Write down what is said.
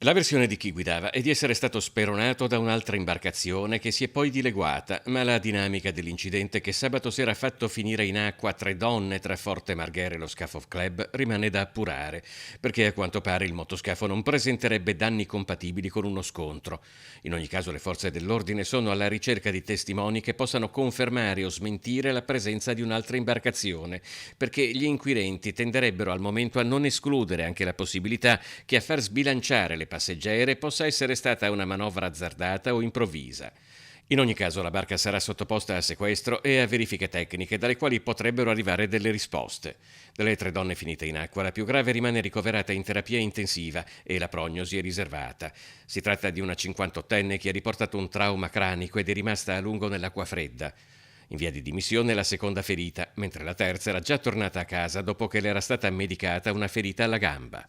La versione di chi guidava è di essere stato speronato da un'altra imbarcazione che si è poi dileguata, ma la dinamica dell'incidente che sabato sera ha fatto finire in acqua tre donne tra Forte Marghera e lo Scafo Club rimane da appurare, perché a quanto pare il motoscafo non presenterebbe danni compatibili con uno scontro. In ogni caso le forze dell'ordine sono alla ricerca di testimoni che possano confermare o smentire la presenza di un'altra imbarcazione, perché gli inquirenti tenderebbero al momento a non escludere anche la possibilità che a far sbilanciare le passeggere possa essere stata una manovra azzardata o improvvisa. In ogni caso la barca sarà sottoposta a sequestro e a verifiche tecniche dalle quali potrebbero arrivare delle risposte. Delle tre donne finite in acqua, la più grave rimane ricoverata in terapia intensiva e la prognosi è riservata. Si tratta di una 58enne che ha riportato un trauma cranico ed è rimasta a lungo nell'acqua fredda. In via di dimissione la seconda ferita, mentre la terza era già tornata a casa dopo che le era stata medicata una ferita alla gamba.